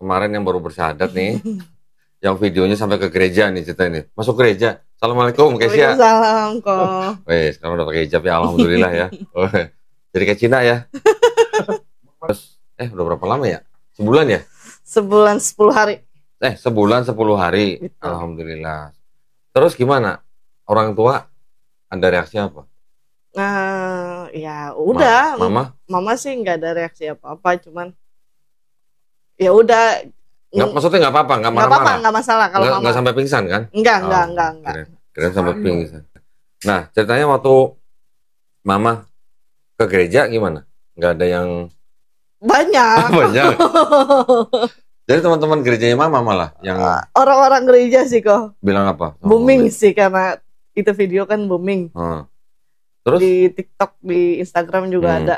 kemarin yang baru bersyahadat nih, yang videonya sampai ke gereja nih cerita ini. Masuk gereja. Assalamualaikum, Kesia. Waalaikumsalam kok. Weh, sekarang udah pakai hijab ya, alhamdulillah ya. Jadi kayak Cina ya. Terus, udah berapa lama ya? Sebulan ya? Sebulan 10 hari. Sebulan 10 hari. Betul. Alhamdulillah. Terus gimana? Orang tua ada reaksi apa? Nah, ya udah. Mama sih nggak ada reaksi apa-apa, cuman ya udah. Maksudnya nggak apa-apa, nggak marah-marah. Nggak apa-apa, nggak masalah kalau mama. Nggak sampai pingsan kan? Enggak. Keren sampai pingsan. Nah, ceritanya waktu mama ke gereja gimana? Nggak ada yang banyak. Banyak. Jadi teman-teman gerejanya mama malah yang orang-orang gereja sih kok bilang apa? Booming sih, karena itu video kan booming. Terus di TikTok, di Instagram juga ada.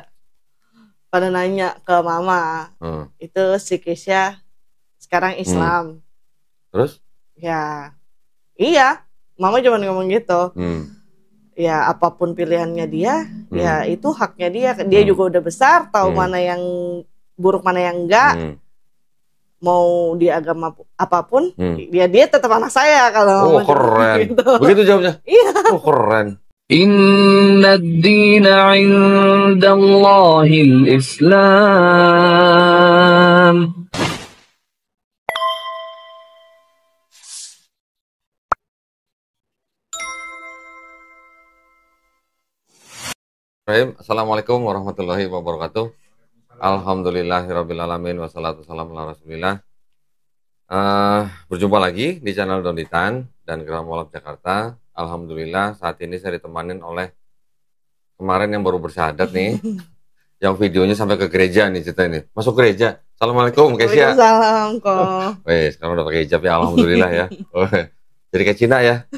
Pada nanya ke mama, itu si Kesia sekarang Islam. Terus? Ya, iya. Mama cuma ngomong gitu. Ya apapun pilihannya dia, ya itu haknya dia. Dia juga udah besar, tahu mana yang buruk, mana yang enggak. Mau di agama apapun, dia tetap anak saya kalau. Keren. Gitu. Begitu jawabnya? Iya. Keren. Inna ad-dina 'inda Allahil Islam. Assalamualaikum warahmatullahi wabarakatuh. Alhamdulillahirrabbilalamin. Wassalatu wassalamu ala rasulillah. Berjumpa lagi di channel Donditan dan Geram Walaf Jakarta. Alhamdulillah saat ini saya ditemanin oleh kemarin yang baru bersyahadat nih, yang videonya sampai ke gereja nih cerita ini. Masuk gereja. Assalamualaikum, Kesia. Waalaikumsalam kok. Weh, sekarang udah pakai hijab ya, alhamdulillah ya. Jadi kayak Cina ya.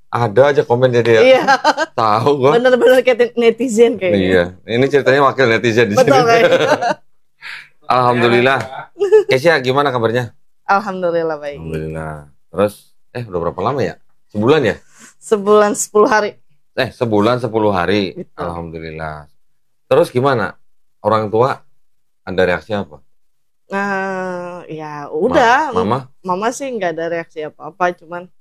Ada aja komen dia. Iya. Tahu gua. Bener-bener kayak netizen kayaknya. Iya. Ini ceritanya wakil netizen di sini. Betul kayaknya. Alhamdulillah. Kesia gimana kabarnya? Alhamdulillah baik. Alhamdulillah. Terus udah berapa lama ya? Sebulan ya? Sebulan 10 hari. Sebulan 10 hari. Betul. Alhamdulillah. Terus gimana? Orang tua ada reaksi apa? Nah, ya udah. Mama sih nggak ada reaksi apa-apa, cuman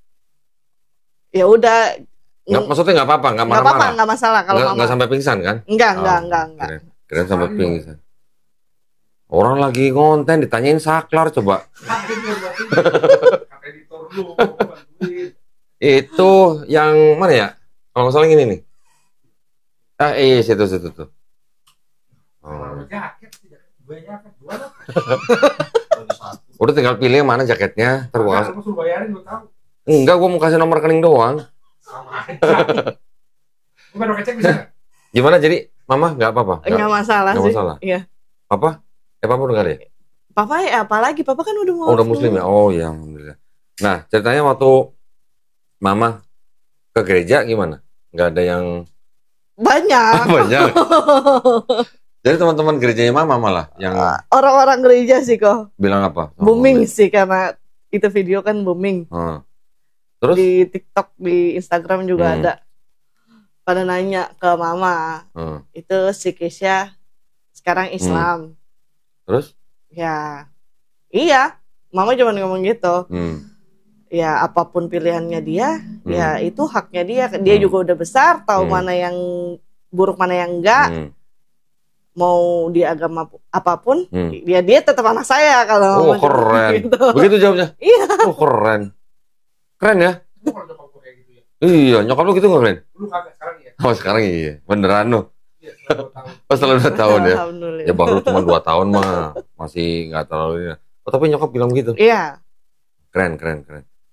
ya udah. Maksudnya nggak apa-apa, nggak marah-marah. Nggak masalah kalau mama. Nggak sampai pingsan kan? Enggak. Keren sampai pingsan. Orang lagi konten ditanyain saklar coba. Itu yang mana ya? Kalau nggak salah ini nih. Situ tuh. Udah tinggal pilih yang mana jaketnya. Enggak, gua mau kasih nomor rekening doang. Gimana jadi? Mama nggak apa-apa? Nggak masalah sih. Iya. Papa? Papa udah nggak ada ya? Papa ya apalagi, Papa kan udah udah muslim ya? Oh ya, alhamdulillah. Nah, ceritanya waktu mama ke gereja gimana? Nggak ada yang banyak. Banyak. Jadi teman-teman gerejanya mama malah yang orang-orang gereja sih kok bilang apa? Booming sih, karena itu video kan booming. Terus di TikTok, di Instagram juga ada. Pada nanya ke mama, itu si Kesia sekarang Islam. Terus? Ya, iya. Mama cuma ngomong gitu. Ya apapun pilihannya dia, ya itu haknya dia. Dia juga udah besar, tahu mana yang buruk, mana yang enggak. Mau di agama apapun, dia tetap anak saya kalau. Keren. Gitu. Begitu jawabnya? Iya. Keren. Keren ya? Iya, nyokap lu gitu nggak, Glenn? Dulu kagak, sekarang iya. Oh, sekarang iya. Beneran lu? Iya, setelah 2 tahun. Oh, setelah 2 tahun ya? Alhamdulillah. Ya baru cuma 2 tahun mah. Masih nggak terlalu. Oh, tapi nyokap bilang gitu? Iya. Keren.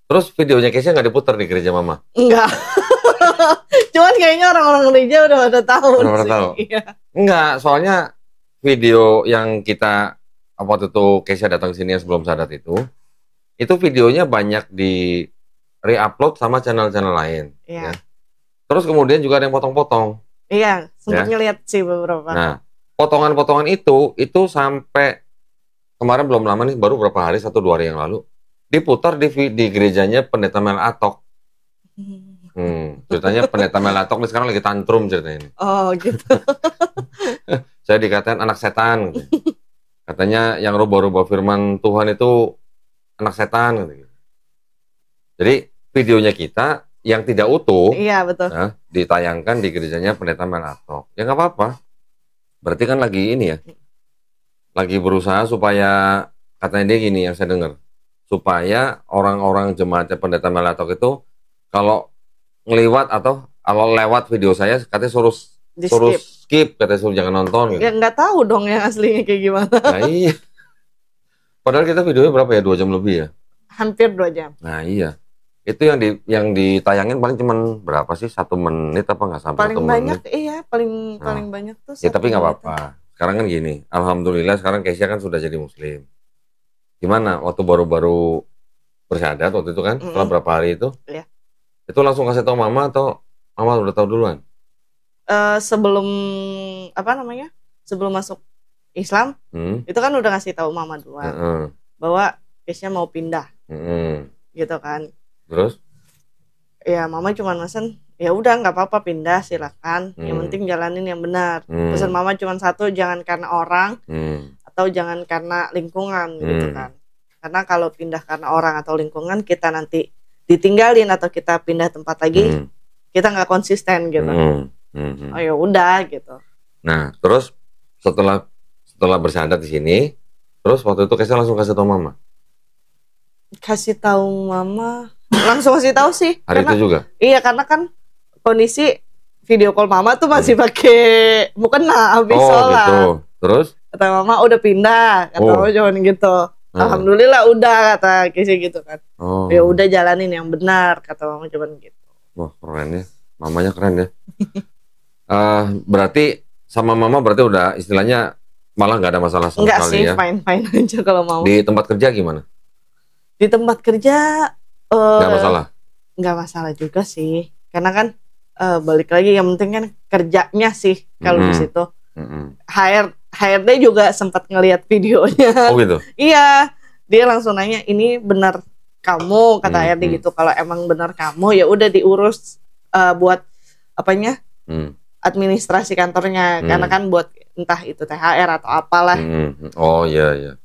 Terus videonya Kesia nggak diputar di gereja mama? Enggak. Cuman kayaknya orang-orang gereja udah pada tahu. Udah pada tahu? Iya. Enggak, soalnya video yang kita waktu itu Kesia datang sini yang sebelum sadat itu videonya banyak di re-upload sama channel-channel lain. Iya. Ya. Terus kemudian juga ada yang potong-potong. Iya, sempat ngeliat sih beberapa. Nah, potongan-potongan itu sampai kemarin belum lama nih, baru berapa hari, 1-2 hari yang lalu, diputar di gerejanya Pendeta Mel Atok. Ceritanya Pendeta Mel Atok nih sekarang lagi tantrum ceritanya ini. Oh gitu. saya dikatain anak setan. Gitu. Katanya yang rubah-rubah firman Tuhan itu anak setan. Gitu. Jadi videonya kita yang tidak utuh, Iya betul. ya, ditayangkan di gerejanya Pendeta Melatok. Ya nggak apa-apa. Berarti kan lagi ini ya, lagi berusaha supaya, katanya dia gini yang saya dengar, supaya orang-orang jemaatnya Pendeta Melatok itu kalau ngeliwat atau kalau lewat video saya katanya suruh skip, katanya suruh jangan nonton gitu. Ya nggak tahu dong yang aslinya kayak gimana. Nah iya. Padahal kita videonya berapa ya? 2 jam lebih ya? Hampir 2 jam. Nah iya. Itu yang ditayangin paling cuman berapa sih? 1 menit apa nggak sampai 1 menit? Paling banyak iya, paling banyak tuh. Ya tapi nggak 1 menit. apa-apa. Sekarang kan gini, alhamdulillah sekarang Keisha kan sudah jadi muslim. Gimana waktu baru-baru bersyahadat waktu itu kan? Setelah berapa hari itu? Iya. Itu langsung kasih tahu mama atau mama udah tahu duluan? Sebelum sebelum masuk Islam, itu kan udah ngasih tahu mama duluan bahwa Keisha mau pindah, gitu kan. Terus? Ya mama cuma mesen, ya udah nggak apa-apa pindah silakan, yang penting jalanin yang benar. Pesan mama cuma satu, jangan karena orang atau jangan karena lingkungan, gitu kan. Karena kalau pindah karena orang atau lingkungan, kita nanti ditinggalin atau kita pindah tempat lagi, kita nggak konsisten gitu. Oh ya udah gitu. Nah terus setelah bersyahadat di sini, terus waktu itu Keisha langsung kasih tahu mama? Kasih tahu mama, langsung kasih tahu sih. Hari karena, itu juga? Iya karena kan kondisi video call mama tuh masih pakai mukena habis sholat. Gitu. Terus? Kata mama udah pindah, kata mama cuman gitu. Alhamdulillah udah, kata Keisha gitu kan. Ya udah jalanin yang benar, kata mama cuman gitu. Wah keren ya, mamanya keren ya. Berarti sama mama berarti udah istilahnya malah nggak ada masalah sama sekali ya? Enggak sih, fine aja kalau mau. Di tempat kerja gimana? Di tempat kerja nggak masalah? Nggak masalah juga sih, karena kan balik lagi yang penting kan kerjanya sih kalau di situ. HRD juga sempat ngelihat videonya. Oh gitu? Iya, dia langsung nanya, ini benar kamu, kata HRD gitu. Kalau emang benar kamu ya udah diurus buat apanya? Administrasi kantornya, karena kan buat entah itu THR atau apalah. Oh iya.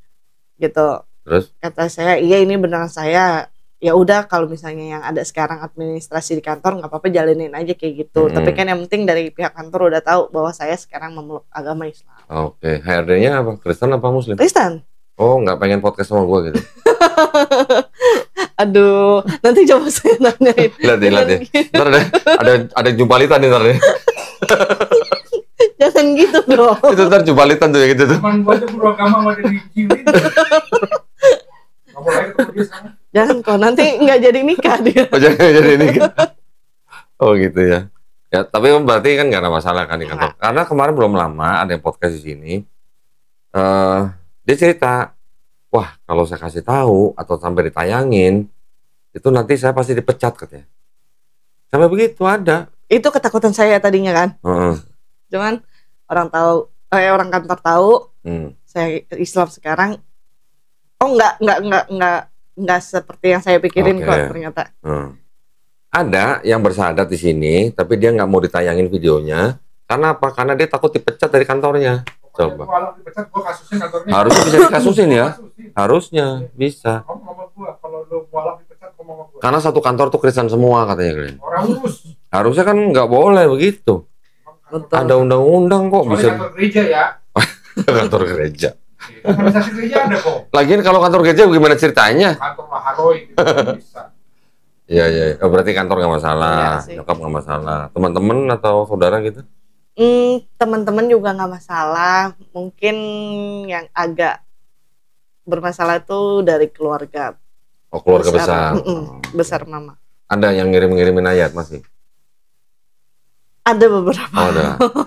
Gitu. Terus? Kata saya, iya ini benar saya. Ya udah kalau misalnya yang ada sekarang administrasi di kantor nggak apa-apa jalanin aja kayak gitu. Tapi kan yang penting dari pihak kantor udah tahu bahwa saya sekarang memeluk agama Islam. Oke. HRD-nya apa? Kristen apa Muslim? Kristen. Oh nggak pengen podcast sama gue gitu? Aduh, nanti coba saya nanyain. Lihat deh. Ntar deh, ada jumpalitan nih ntar deh. Jangan gitu dong. Itu ntar jumpalitan tuh ya gitu tuh. Teman gua aja beragama sama jadi gilin. Kamu lain ketemu dia sana. Jangan kok, nanti nggak jadi nikah dia. Oh jangan jadi nikah. Oh gitu ya. Ya tapi berarti kan nggak ada masalah kan di kantor. Karena kemarin belum lama ada yang podcast di sini. Dia cerita, wah kalau saya kasih tahu atau sampai ditayangin, itu nanti saya pasti dipecat katanya. Sampai begitu ada. Itu ketakutan saya tadinya kan. Cuman orang kantor tahu saya Islam sekarang. Oh enggak seperti yang saya pikirin kok ternyata. Ada yang bersyahadat di sini, tapi dia nggak mau ditayangin videonya. Karena apa? Karena dia takut dipecat dari kantornya. Coba. Harusnya bisa dikasusin ya. Harusnya bisa. Karena satu kantor tuh Kristen semua katanya kalian. Harusnya kan nggak boleh begitu. Betul. Ada undang-undang kok bisa. Kantor gereja ya. Kantor gereja. Organisasi gereja ada kok. Lagian kalau kantor gereja bagaimana ceritanya? Kantor Maharoi gitu bisa. Iya. Oh, berarti kantor nggak masalah, nyokap nggak masalah. Teman-teman atau saudara gitu? Teman-teman juga nggak masalah. Mungkin yang agak bermasalah itu dari keluarga. Oh, keluarga besar. Besar mama. Ada yang ngirimin ayat masih? Ada beberapa. Oh,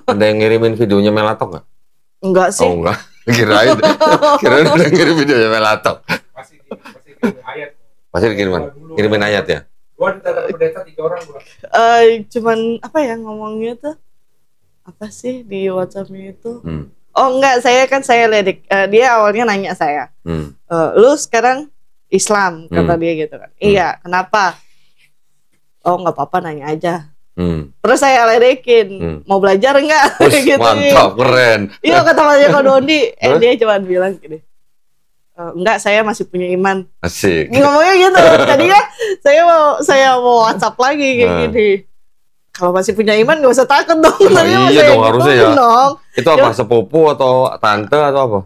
ada yang ngirimin videonya Melatok nggak? Enggak sih. Oh enggak. Kirain udah ngirim videonya Melatok. Pasti kirim ayat. Pasti kirimin ayat ya? Gua ditanya pendeta 3 orang gua. Cuman apa ya ngomongnya tuh? Apa sih di WhatsApp-nya itu? Oh enggak, saya lihat dia awalnya nanya saya. Lu sekarang Islam, kata dia gitu kan. Iya, kenapa? Oh nggak apa-apa, nanya aja. Terus saya ledekin, mau belajar enggak? Gitu. Mantap, keren. Iya kata Pak Doni, dia cuma bilang gini, enggak, saya masih punya iman. Asik. Ngomongnya gitu. Tadinya saya mau WhatsApp lagi kayak gini. Kalau masih punya iman nggak usah takut dong. Iya dong, harusnya ya. Dong. Itu apa, sepupu atau tante atau apa?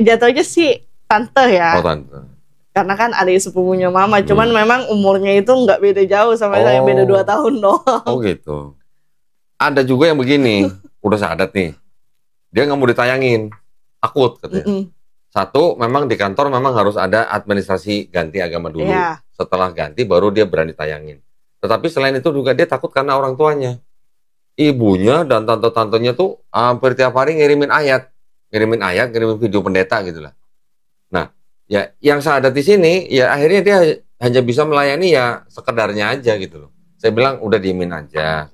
Jatuhnya sih tante ya. Oh, tante. Karena kan adik sepupunya mama, cuman memang umurnya itu nggak beda jauh sama saya, beda 2 tahun doang. Oh gitu. Ada juga yang begini, udah sadat nih, dia nggak mau ditayangin, takut katanya. Satu, memang di kantor memang harus ada administrasi ganti agama dulu. Setelah ganti baru dia berani tayangin. Tetapi selain itu juga dia takut karena orang tuanya. Ibunya dan tante-tantenya tuh hampir tiap hari ngirimin ngirimin video pendeta gitu lah. Nah, ya yang sadat di sini, ya akhirnya dia hanya bisa melayani ya sekedarnya aja gitu loh. Saya bilang udah diemin aja.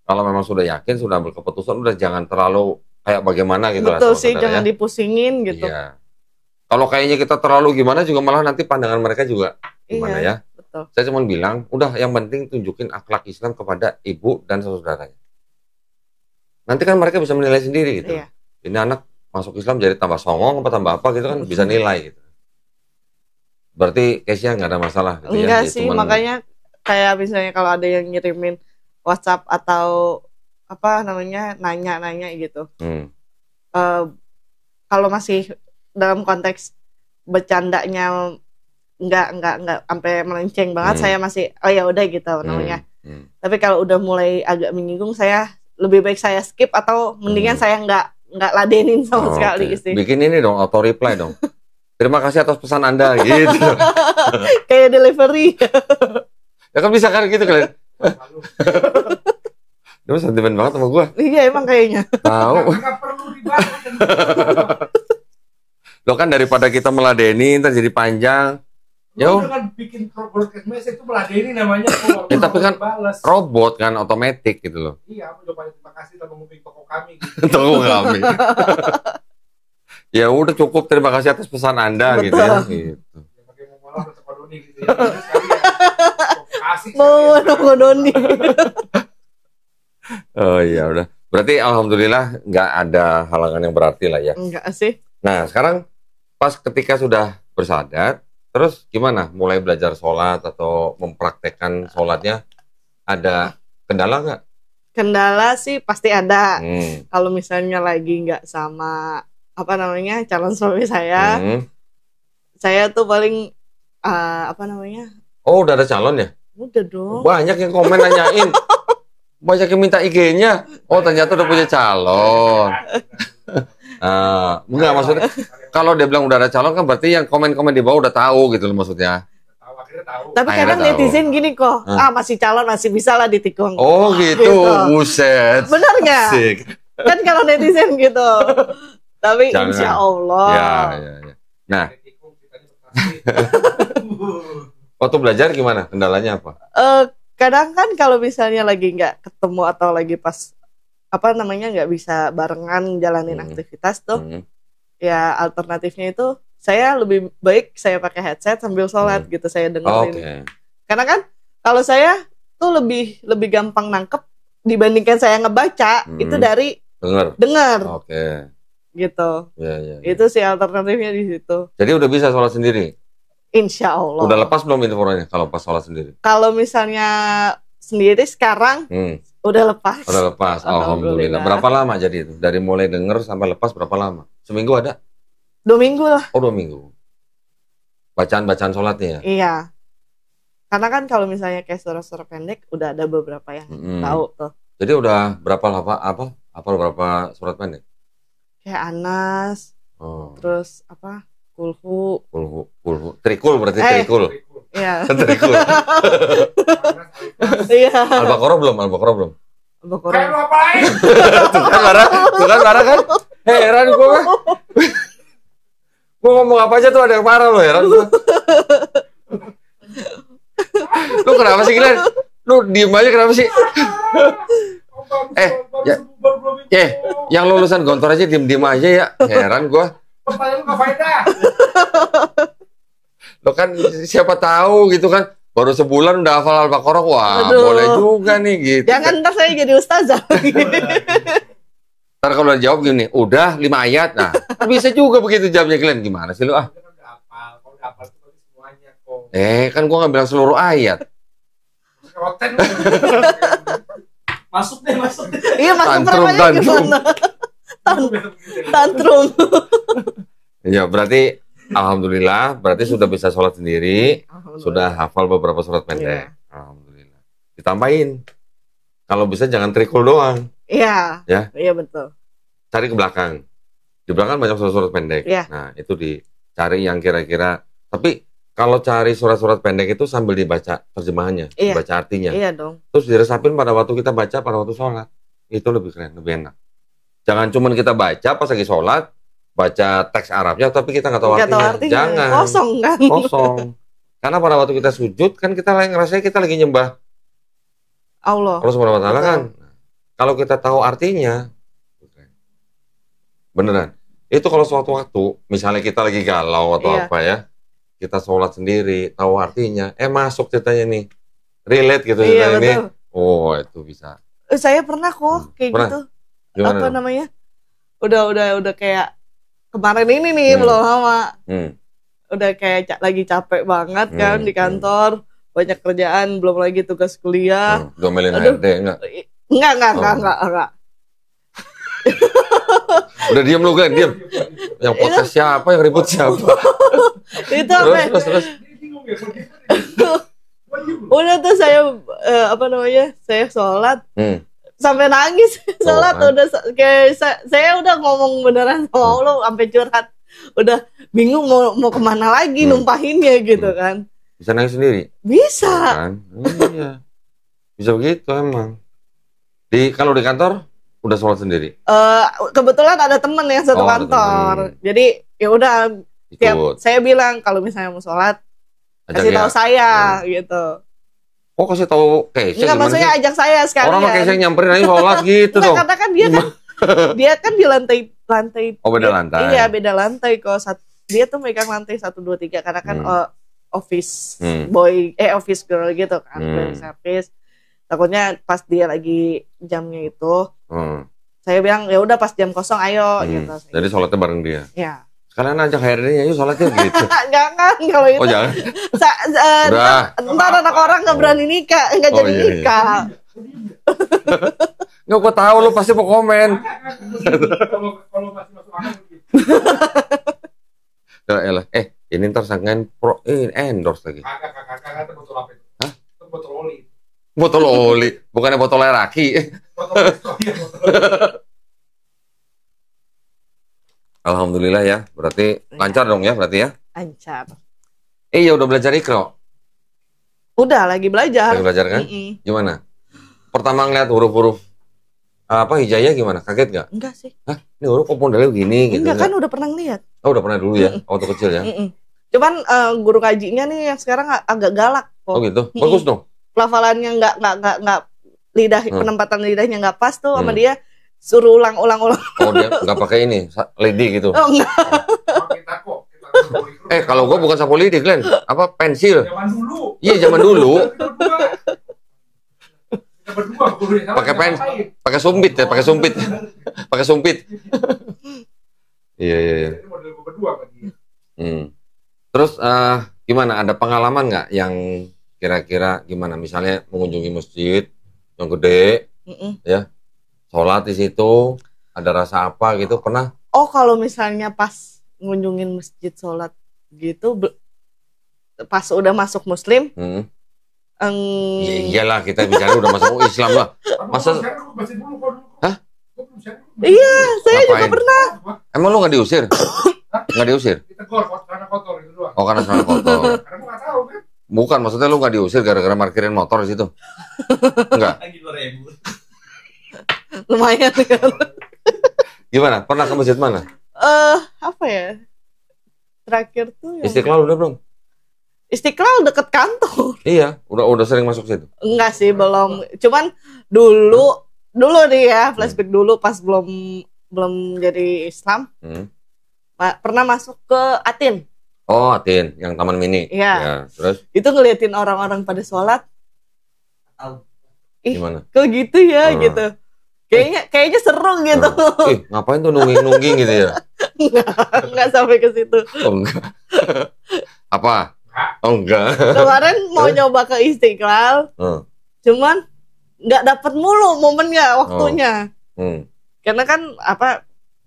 Kalau memang sudah yakin, sudah ambil keputusan, udah jangan terlalu kayak bagaimana gitu. Betul lah, sih, jangan dipusingin gitu. Iya. Kalau kayaknya kita terlalu gimana juga malah nanti pandangan mereka juga gimana ya. Betul. Saya cuma bilang, udah yang penting tunjukin akhlak Islam kepada ibu dan saudaranya. Nanti kan mereka bisa menilai sendiri gitu. Iya. Ini anak masuk Islam jadi tambah songong apa tambah apa gitu kan bisa nilai gitu. Berarti case-nya nggak ada masalah gitu. Enggak sih, makanya kayak misalnya kalau ada yang ngirimin WhatsApp atau apa namanya nanya-nanya gitu. Kalau masih dalam konteks bercandanya nggak sampai melenceng banget, saya masih oh ya udah gitu namanya. Tapi kalau udah mulai agak menyinggung, saya lebih baik saya skip atau mendingan saya nggak ladenin sama sekali sih. Bikin ini dong, auto reply dong. Terima kasih atas pesan Anda gitu. Kayak delivery. Ya kan bisa kan gitu kalian. Dia sentimen banget sama gue. Iya emang kayaknya. Tahu. Nggak perlu dibahas. Lo kan daripada kita meladeni ntar jadi panjang. Lo kan bikin broadcast message itu meladeni namanya. Ya, tapi kan robot kan otomatis gitu loh. Iya, aku coba terima kasih telah menghubungi toko kami. Gitu. Toko kami. Ya udah cukup, terima kasih atas pesan Anda. Betul. Gitu ya. Gitu. Ya pakai mau malah udah toko Doni gitu ya. Mau toko Doni. Oh iya udah. Berarti alhamdulillah nggak ada halangan yang berarti lah ya. Enggak sih. Nah sekarang pas ketika sudah bersadat, terus gimana? Mulai belajar sholat atau mempraktekkan sholatnya, ada kendala nggak? Kendala sih pasti ada. Kalau misalnya lagi nggak sama apa namanya calon suami saya tuh paling apa namanya? Oh udah ada calon ya? Udah dong. Banyak yang komen nanyain. Banyak yang minta IG-nya. Oh ternyata udah punya calon. Enggak maksudnya. Kalau dia bilang udah ada calon kan berarti yang komen-komen di bawah udah tahu gitu loh maksudnya. Tapi kadang netizen gini kok. Masih calon masih bisa lah ditikung. Oh gitu. Buset. Bener nggak? Kan kalau netizen gitu. Tapi jangan. Insya Allah. Ya. Nah. Waktu belajar gimana? Kendalanya apa? Kadang kan kalau misalnya lagi nggak ketemu atau lagi pas apa namanya nggak bisa barengan jalanin aktivitas tuh, ya alternatifnya itu saya lebih baik saya pakai headset sambil sholat gitu, saya dengerin. Karena kan kalau saya tuh lebih gampang nangkep dibandingkan saya ngebaca itu dari dengar. Gitu. Ya. Itu sih alternatifnya di situ. Jadi udah bisa sholat sendiri? Insya Allah. Udah lepas belum infonya kalau pas sholat sendiri? Kalau misalnya sendiri sekarang udah lepas. Udah lepas, alhamdulillah. Berapa lama jadi itu? Dari mulai denger sampai lepas berapa lama? Seminggu ada? 2 minggu lah. Oh 2 minggu. Bacaan sholatnya ya? Iya. Karena kan kalau misalnya kayak surah-surah pendek udah ada beberapa yang tahu tuh. Jadi udah berapa lama berapa surat pendek? Kayak Anas. Terus apa? Kulhu. Trikul berarti trikul. Iya. Trikul. Iya. Al-Baqarah belum? Al-Baqarah. Kayak lu apain? Tuh kan marah kan? Heran gue kan? Gue ngomong apa aja tuh ada yang marah lo, heran gue. Lu kenapa sih Glenn? Lu diem aja kenapa sih? Yang lulusan Gontor aja diem aja ya. Heran gue. Pertanyaan lu gak faedah. Lo kan siapa tahu gitu kan. baru sebulan udah hafal Al-Baqarah, wah Aduh. boleh juga nih gitu. Jangan ntar saya jadi ustazah. Ntar kalau udah jawab gini, udah 5 ayat, nah bisa juga begitu jawabnya kalian. Gimana sih lu ah? Udah hafal, kalau udah hafal itu semuanya kok. Kan gua nggak bilang seluruh ayat. Roten. Masuk deh. Iya, masuk Tantrum, pertanyaan tantrum. gimana? Tantrum. Ya berarti alhamdulillah, berarti sudah bisa sholat sendiri, sudah hafal beberapa surat pendek. Iya. Alhamdulillah. Ditambahin, kalau bisa jangan trikul doang, Iya. Ya? Iya betul. cari ke belakang. Di belakang banyak surat-surat pendek. Iya. Nah itu dicari yang kira-kira. Tapi kalau cari surat-surat pendek itu sambil dibaca terjemahannya, Iya. dibaca artinya. Iya dong. Terus diresapin pada waktu kita baca pada waktu sholat. Itu lebih keren, lebih enak. Jangan cuma kita baca pas lagi sholat, baca teks Arabnya, tapi kita nggak tahu Nggak tahu artinya. artinya. Jangan. Kosong kan? Kosong. Karena pada waktu kita sujud kan kita ngerasa kita lagi nyembah Allah. Allah Subhanahu Wa Taala Betul. kan. Kalau kita tahu artinya, beneran. Itu kalau suatu waktu, misalnya kita lagi galau atau Iya. apa ya, kita sholat sendiri, tahu artinya, masuk ceritanya nih, relate gitu Iya ceritanya ini. betul. Oh itu bisa. Saya pernah kok kayak Pernah? gitu. Gimana? Apa dong? namanya? Udah kayak kemarin ini nih belum lama. Hmm. Udah kayak lagi capek banget kan di kantor, banyak kerjaan, belum lagi tugas kuliah. Domelin Aduh. HRD enggak? Enggak. Udah diam lu kan, diam. Yang podcast siapa, yang ribut siapa? Itu apa? Terus. Dia bingung ya. Gua diem loh. Udah tuh saya saya sholat sampai nangis sholat kan. udah kayak saya udah ngomong beneran sama Allah sampai curhat, udah bingung mau kemana lagi numpahinnya gitu kan. Bisa nangis sendiri? Bisa. Kan? Iya. Bisa begitu emang. Kalau di kantor udah sholat sendiri. Kebetulan ada temen yang satu ada kantor, temen. jadi ya udah tiap Ikut. saya bilang kalau misalnya mau sholat Ajak kasih ya. tahu saya gitu. Oh kasih tahu Keisha Enggak, gimana maksudnya sih? ajak saya sekalian. Orang mah Keisha nyamperin aja sholat gitu Enggak, dong. karena kan dia kan di lantai. Oh beda lantai. Iya, beda lantai kok. Dia tuh megang lantai 1 2 3 karena kan office boy office girl gitu kan, cleaning service. Takutnya pas dia lagi jamnya itu, saya bilang ya udah pas jam kosong ayo gitu. Jadi sholatnya bareng dia. Ya. Sekalian ajak HRD-nya yuk sholatnya gitu. Jangan kalau itu. Oh jangan. Ntar anak orang nggak berani nikah, nggak jadi iya. nikah. Nggak, gua tahu lu pasti mau komen. Kalau masih masuk akal gitu. Ya elah. Ini ntar sangkain endorse lagi. Kakak itu botol apa itu? Hah? Itu botol oli. Botol oli, bukannya botol air aki. Botol oli. Alhamdulillah ya, berarti lancar dong ya berarti ya. Lancar. Ya udah belajar Iqra. Udah lagi belajar. Lagi belajar kan? Gimana? Pertama ngeliat huruf-huruf hijaiyah gimana? Kaget nggak? Enggak sih. Hah? Ini huruf kok modelnya begini gitu? Enggak kan udah pernah ngeliat. Oh udah pernah dulu ya, waktu kecil ya? Cuman guru kajinya nih yang sekarang agak galak kok. Oh gitu? Bagus dong. Pelafalannya nggak penempatan lidahnya nggak pas tuh sama dia, suruh ulang. Oh dia nggak pakai ini, lidi gitu. Oh enggak. Kita kok. Kalau gua bukan sapu lidi, Glenn. Apa pensil? Zaman dulu. Iya zaman dulu. Kita berdua gurunya. Pakai sumpit ya, pakai sumpit. Iya. Ini model gue berdua sama dia. Terus gimana? Ada pengalaman nggak yang kira-kira gimana? Misalnya mengunjungi masjid yang gede, ya, sholat di situ, ada rasa apa gitu? Pernah? Oh kalau misalnya pas ngunjungin masjid sholat gitu, pas udah masuk Muslim, Ya iyalah kita bicara udah masuk Islam lah. Masa? Hah? Iya, saya juga Ngapain? pernah. Emang lu nggak diusir? Nggak diusir? Ditegur karena kotor itu doang. Oh karena celana kotor. Karena gue nggak tahu kan. Bukan, maksudnya lu nggak diusir gara-gara parkirin motor di situ? Enggak. Lagi 2.000. Lumayan kan. Gimana? Pernah ke masjid mana? Apa ya? Terakhir tuh yang Istiqlal udah belum? Istiqlal deket kantor. Iya, udah sering masuk situ. Enggak sih, belum. Cuman dulu nih ya, flashback dulu pas belum jadi Islam. Pernah masuk ke Atin. Oh, Atin, yang Taman Mini. Iya. Ya, terus Itu ngeliatin orang-orang pada sholat. Ih, gimana? kok gitu ya gitu. Kayaknya seru gitu. Ngapain tuh nungging-nungging gitu ya? Enggak sampai ke situ. Oh, enggak. Apa? Oh, enggak. Kemarin mau nyoba ke Istiqlal. Cuman nggak dapet mulu momennya, waktunya. Karena kan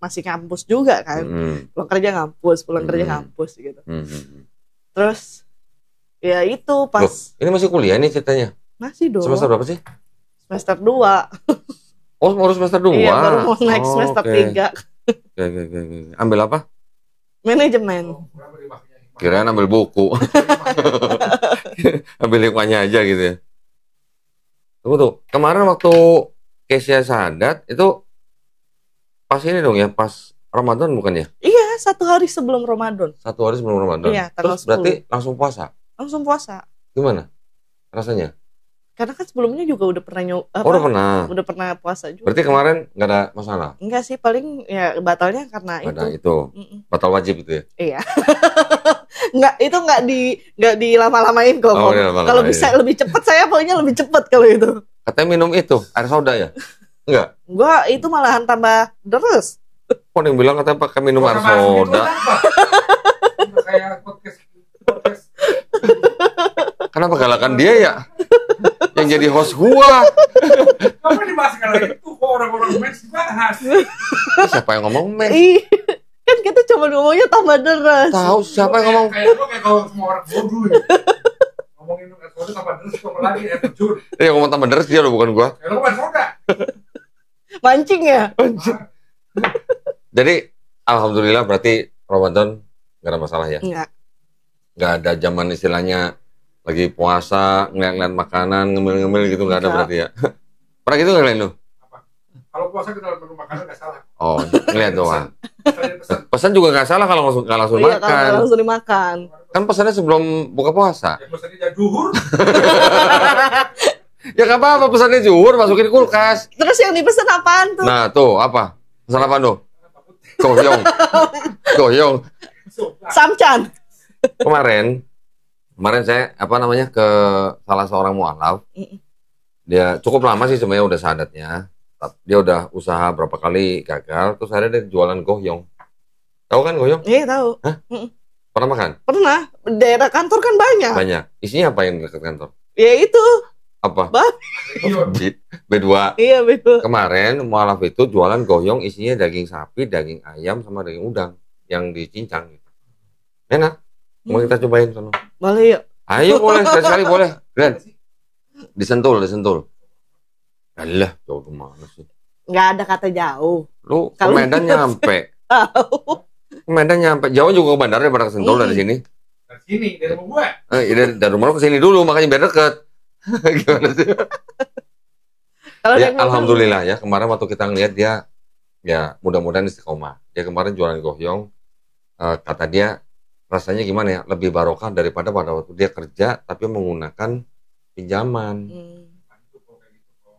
masih kampus juga kan. Pulang kerja ngampus, gitu. Terus ya itu pas. Loh, ini masih kuliah nih ceritanya? Masih dong. Semester berapa sih? Semester 2. Oh, baru semester 2? Iya, baru mau naik semester 3. Oke. Ambil apa? Manajemen. Kirain ambil buku. Ambil hikmahnya aja gitu ya. Tunggu tuh, kemarin waktu Kesia Sadat itu pas ini dong ya, pas Ramadan bukan ya? Iya, 1 hari sebelum Ramadan. 1 hari sebelum Ramadan? Iya, tanggal Terus berarti langsung puasa? Langsung puasa. Gimana rasanya? Karena kan sebelumnya juga udah pernah udah pernah puasa juga. Berarti kemarin nggak ada masalah? Enggak sih, paling ya batalnya karena itu. Batal wajib itu ya? Iya. Enggak dilama-lamain kok. Kalau bisa lebih cepat, saya pokoknya lebih cepat kalau itu. Katanya minum itu air soda ya? Enggak? Enggak, itu malahan tambah deres. Kok yang bilang katanya pakai minum air soda? Kayak podcast. Kenapa galakan dia ya? Yang jadi host gua. Kamu dibahas kalau itu kok orang-orang mens dibahas. Siapa yang ngomong mens? Kan kita cuma ngomongnya tambah deras. Tahu siapa yang ngomong? Kayak kalau semua orang bodoh ya. Ngomongin es soda tambah deras, ngomong lagi air terjun. Yang ngomong tambah deras dia loh, bukan gua. Ya lo es soda. Mancing ya? Jadi alhamdulillah berarti Ramadan nggak ada masalah ya? Nggak ada zaman istilahnya lagi puasa, ngeliat-ngeliat makanan, ngemil-ngemil gitu, nggak ada berarti ya? Pernah gitu ngeliat lu? Kalau puasa kita menu makanan nggak salah. Oh, ngeliat doang. Pesan juga nggak salah kalau langsung makan. Kalau langsung dimakan. Kan pesannya sebelum buka puasa. Ya pesannya jam zuhur. Ya nggak apa-apa, pesannya zuhur, masukin kulkas. Terus yang dipesan apaan tuh? Nah tuh, apa? Pesan apa tuh? Goyong. Samcan. Kemarin saya ke salah seorang mualaf. Dia cukup lama sih sebenarnya udah sadatnya. Dia udah usaha berapa kali gagal, terus akhirnya dia jualan goyong. Tahu kan goyong? Iya, tahu. Hah? Pernah makan? Pernah. Daerah kantor kan banyak. Banyak. Isinya apa yang dekat kantor? Ya itu. Apa? B2. Iya, betul. Kemarin mualaf itu jualan goyong isinya daging sapi, daging ayam sama daging udang yang dicincang gitu. Enak. Mau kita cobain sono. Boleh yuk. Ayo boleh, sekali boleh. Lihat. Disentul. Alah, jauh kemana sih? Nggak ada kata jauh. Lu ke Medan nyampe. Ke Medan nyampe. Jauh juga ke bandara daripada ke Sentul dari sini. Dari sini, dari rumah gue. Dari rumah lu ke sini dulu, makanya biar deket. Gimana sih? Ya, alhamdulillah ya. Kemarin waktu kita ngeliat dia, ya mudah-mudahan istiqomah. Dia kemarin jualan goyong. Kata dia, rasanya gimana ya? Lebih barokah daripada pada waktu dia kerja, tapi menggunakan pinjaman.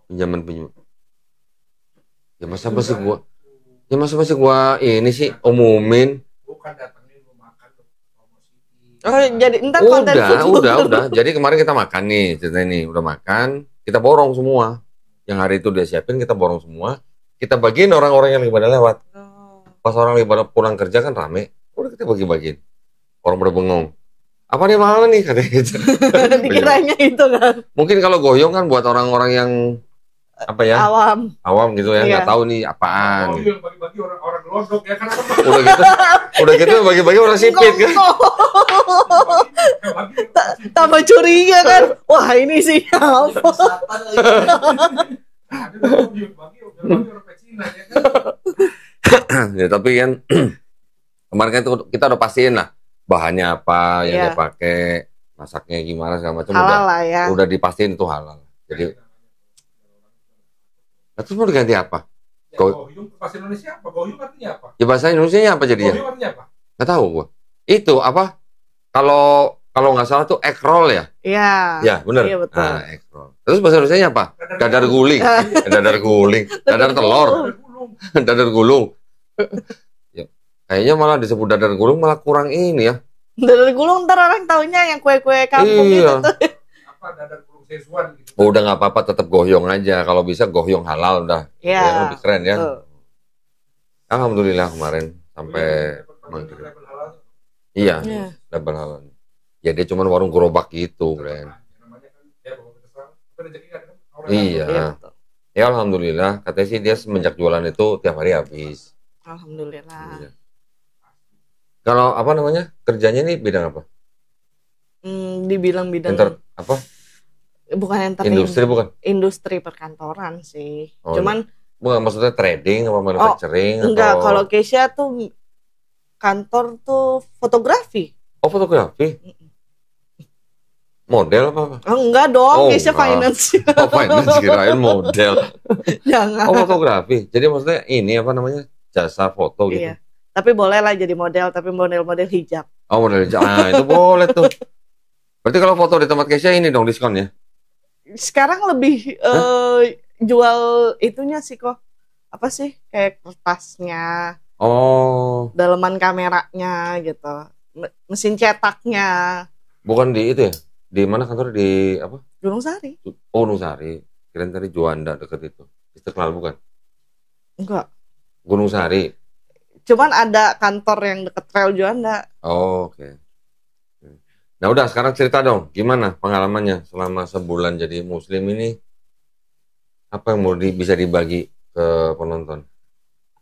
Pinjaman. Ya masa masih gua ini sih umumin. Bukan datangin lu makan promosi. Oh, jadi entar konten udah. Jadi kemarin kita makan nih, cerita ini udah makan, kita borong semua. Yang hari itu dia siapin kita borong semua. Kita bagiin orang-orang yang lagi pada lewat. Pas orang lagi pada pulang kerja kan rame, udah kita bagi-bagiin. Orang pada bengong. Apa nih mahal nih katanya gitu. Dikiranya itu kan. Mungkin kalau goyong kan buat orang-orang yang apa ya? Awam gitu ya, nggak tahu nih apaan. Oh, yang bagi-bagi orang gelondok ya kan. Udah gitu bagi-bagi orang sipit kan. Tambah curiga kan. Wah, ini sih apa? Ya tapi kan kemarin kan kita udah pastiin lah bahannya apa yang dia pakai, masaknya gimana segala macam udah dipastiin itu halal. Jadi terus mau diganti apa? Goyong bahasa Indonesia apa? Goyong artinya apa? Ya bahasa Indonesia apa jadinya? Goyong artinya apa? Nggak tahu gua. Itu apa? Kalau nggak salah tuh egg roll ya? Iya. Ya benar. Iya, betul. Nah, egg roll. Terus bahasa Indonesia apa? Dadar guling. Dadar guling. Dadar telur. Dadar gulung. Ya, kayaknya malah disebut dadar gulung malah kurang ini ya. Dadar gulung ntar orang taunya yang kue-kue kampung Iya. gitu tuh. Apa dadar gulung Szechuan gitu. Oh, udah nggak apa-apa, tetap gohyong aja. Kalau bisa gohyong halal udah. Iya. Yang lebih keren ya. Tuh. Alhamdulillah kemarin sampai maghrib. Iya, Iya. double halal. Ya dia cuma warung gerobak gitu, Bren. Namanya kan ya bawa kesal. Tapi rezeki kan orang Iya. Iya, betul. Ya alhamdulillah, katanya sih dia semenjak jualan itu tiap hari habis. Alhamdulillah. Iya. Kalau apa namanya? Kerjanya nih bidang apa? Dibilang bidang Apa? bukan entertainment. Industri bukan? Industri perkantoran sih. Oh, Cuman bukan maksudnya trading apa manufacturing enggak, atau kalau Keisha tuh kantor tuh fotografi. oh fotografi? Model apa? Oh, enggak dong, Oh, Keisha enggak. finance. Oh finance kirain model. Jangan. Oh fotografi. Jadi maksudnya ini apa namanya? Jasa foto gitu. Iya. Tapi boleh lah jadi model, tapi model-model hijab. Oh model itu boleh tuh. Berarti kalau foto di tempat Keisha ini dong diskon ya? Sekarang lebih jual itunya sih kok. Apa sih? Kayak kertasnya, Oh, daleman kameranya gitu. Mesin cetaknya. bukan di itu ya? Di mana kantor di apa? Gunung Sari. Oh Nusari. Kirain tadi Juanda deket itu. Istiqlal bukan? Enggak. Gunung Sari. Cuman ada kantor yang deket Rel Juanda. Oh, oke. Nah udah sekarang cerita dong, gimana pengalamannya selama sebulan jadi muslim ini? Apa yang mau bisa dibagi ke penonton?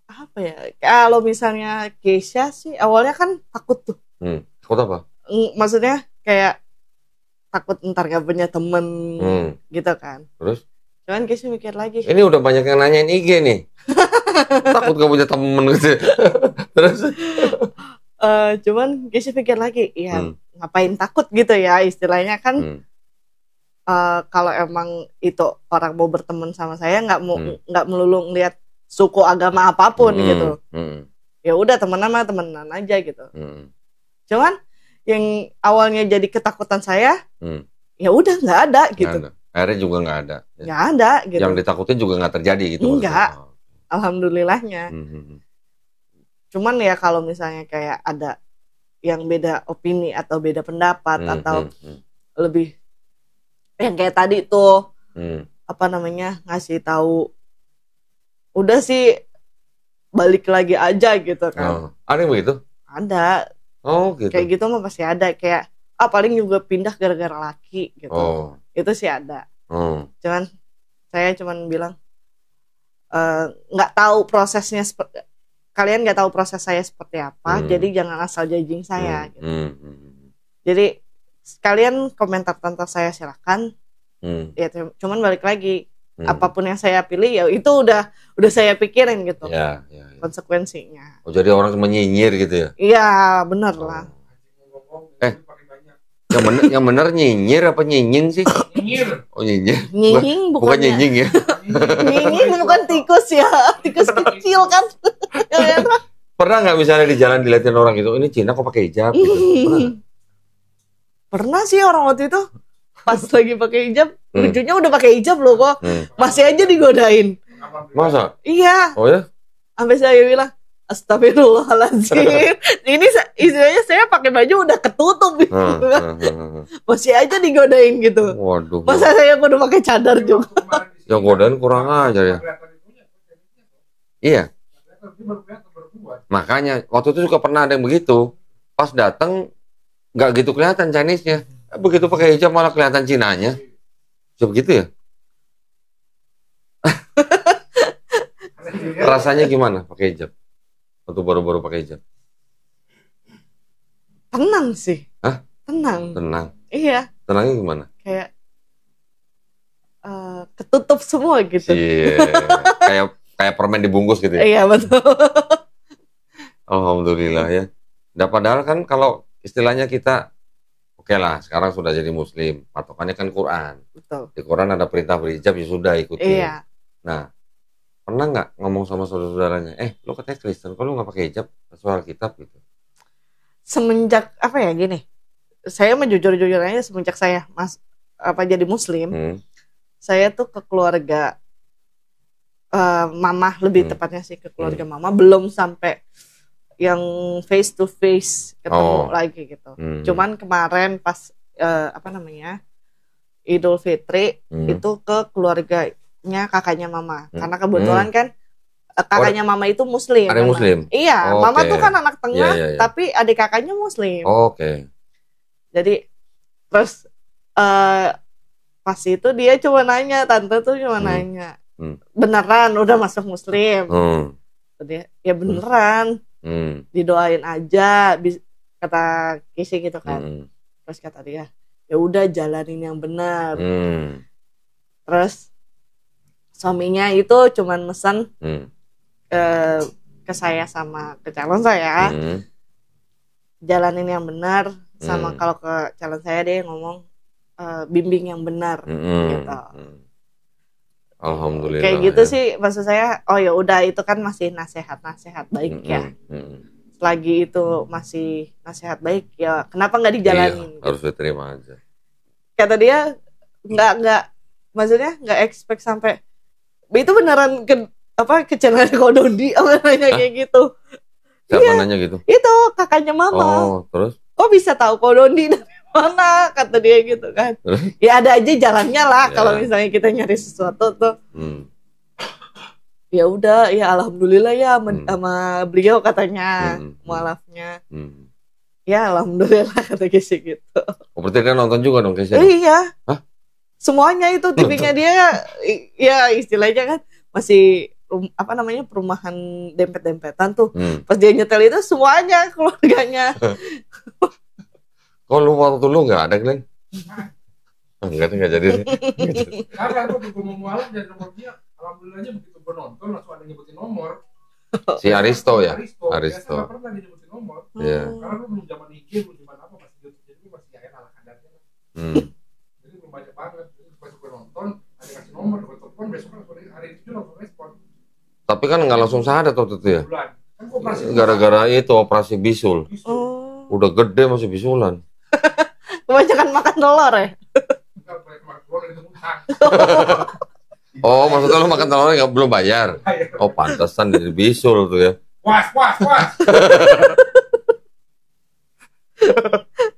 Apa ya? Kalau misalnya Keisha sih awalnya kan takut tuh. Takut apa? Maksudnya kayak takut ntar gak punya temen gitu kan. Terus? Cuman Keisha mikir lagi. Ini udah banyak yang nanyain IG nih. Takut gak punya temen gitu. Terus? Cuman Keisha pikir lagi, ya ngapain takut gitu ya istilahnya kan. Kalau emang itu orang mau berteman sama saya nggak melulu ngeliat suku agama apapun gitu. Ya udah temenan aja gitu. Cuman yang awalnya jadi ketakutan saya, ya udah nggak ada gitu. Gak ada. Akhirnya juga nggak ada. Nggak ada gitu. Yang ditakutin juga nggak terjadi gitu. Enggak. Alhamdulillahnya. Cuman ya kalau misalnya kayak ada yang beda opini atau beda pendapat atau lebih yang kayak tadi tuh apa namanya ngasih tahu udah sih balik lagi aja gitu kan. Ada yang begitu? Ada. Oh gitu. Kayak gitu mah pasti ada, kayak paling juga pindah gara-gara laki gitu. Itu sih ada. Cuman saya bilang nggak tahu prosesnya kalian nggak tahu proses saya seperti apa, jadi jangan asal judging saya gitu. Jadi kalian komentar tentang saya silakan. Ya cuman balik lagi apapun yang saya pilih ya itu udah saya pikirin gitu. Ya. Konsekuensinya. Oh jadi orang nyinyir gitu ya? Iya bener lah. Yang bener nyinyir apa nyinyin sih? Nyinyir. Oh nyinyir. Nyinying Bukan nyinying ya? Nyinying bukan tikus ya, tikus kecil kan. Pernah nggak misalnya di jalan dilihatin orang gitu, ini Cina kok pakai hijab gitu? Pernah sih orang waktu itu pas lagi pakai hijab, lucunya udah pakai hijab loh kok, masih aja digodain. Masa? Iya. Oh ya? Sampai saya bilang, astagfirullahaladzim. Ini istilahnya saya pakai baju udah ketutup gitu. Masih aja digodain gitu. Waduh. Masa saya udah pakai cadar juga. Yang godain kurang ajar ya. Iya. Makanya waktu itu juga pernah ada yang begitu. Pas datang nggak gitu kelihatan Chinese-nya. Begitu pakai hijab malah kelihatan Cinanya. Coba begitu ya? Rasanya gimana pakai hijab? Waktu baru-baru pakai hijab. Tenang sih. Hah? Tenang. Tenang. Iya. Tenangnya gimana? Kayak ketutup semua gitu. Iya. Kayak permen dibungkus gitu ya? Iya betul. Alhamdulillah ya. Nah, padahal kan kalau istilahnya kita oke lah sekarang sudah jadi muslim, patokannya kan Quran. Betul. Di Quran ada perintah berhijab ya sudah ikuti. Iya. Nah, pernah nggak ngomong sama saudara-saudaranya, lo katanya Kristen, kok lo nggak pakai hijab soal kitab gitu? Semenjak apa ya gini, saya mah jujur-jujur aja semenjak saya jadi muslim, saya tuh ke keluarga mama lebih tepatnya sih ke keluarga mama belum sampai yang face to face ketemu Oh. lagi gitu. Cuman kemarin pas Idul Fitri itu ke keluarganya kakaknya mama. Karena kebetulan kan kakaknya mama itu muslim. Ada yang muslim? Iya, Oh, mama oke. tuh kan anak tengah, Iya. tapi adik kakaknya muslim. Oke. Jadi terus pas itu dia cuma nanya, tante tuh cuma nanya, beneran udah masuk muslim? Dia, ya beneran, didoain aja, kata Kisi gitu kan. Terus kata dia, ya udah jalanin yang benar. Terus suaminya itu cuman mesen ke saya sama ke calon saya, jalanin yang benar, sama kalau ke calon saya dia ngomong bimbing yang benar, gitu. Alhamdulillah. Kayak gitu sih maksud saya. Oh ya udah, itu kan masih nasihat baik ya. Selagi itu masih nasihat baik ya, kenapa nggak dijalanin? Iya, harus diterima aja. Kata dia nggak maksudnya nggak expect sampai itu beneran kecelakaan Kodondi, nanya kayak gitu. Siapa nanya gitu? Itu kakaknya mama. Oh, terus? Kok bisa tahu Kodondi dari mana? Kata dia gitu kan. Ya ada aja jalannya lah kalau misalnya kita nyari sesuatu tuh. Ya udah, ya alhamdulillah ya sama beliau katanya mualafnya. Ya alhamdulillah kata Kisi gitu. Oh, berarti kan nonton juga dong Kisi? Iya. Hah? Semuanya itu TV-nya dia ya istilahnya kan masih perumahan dempet-dempetan tuh. Pas dia nyetel itu semuanya keluarganya. Kok lu waktu lu nggak ada Glenn? Nggak jadi. Karena aku juga mau mualaf dari nomor dia. Alhamdulillahnya begitu gue nonton langsung ada nyebutin nomor. Si Aristo ya? Aristo. Aristo. Biasa nggak pernah nyebutin nomor. Iya. Karena lu belum zaman IG, belum zaman apa, masih YouTube, jadi lu masih kayak ala kadarnya. Jadi belum banyak banget. Jadi pas gue nonton ada kasih nomor, gue telepon besok kan hari itu langsung respon. Tapi kan nggak langsung sadar waktu itu ya? Bulan. Kan gua operasi Gara-gara itu operasi bisul. Oh. Udah gede masih bisulan. Kebanyakan makan telur ya? Enggak boleh keluar dari utang. Oh, maksudnya lu makan telurnya belum bayar? Oh, pantesan jadi bisul tuh ya. Was.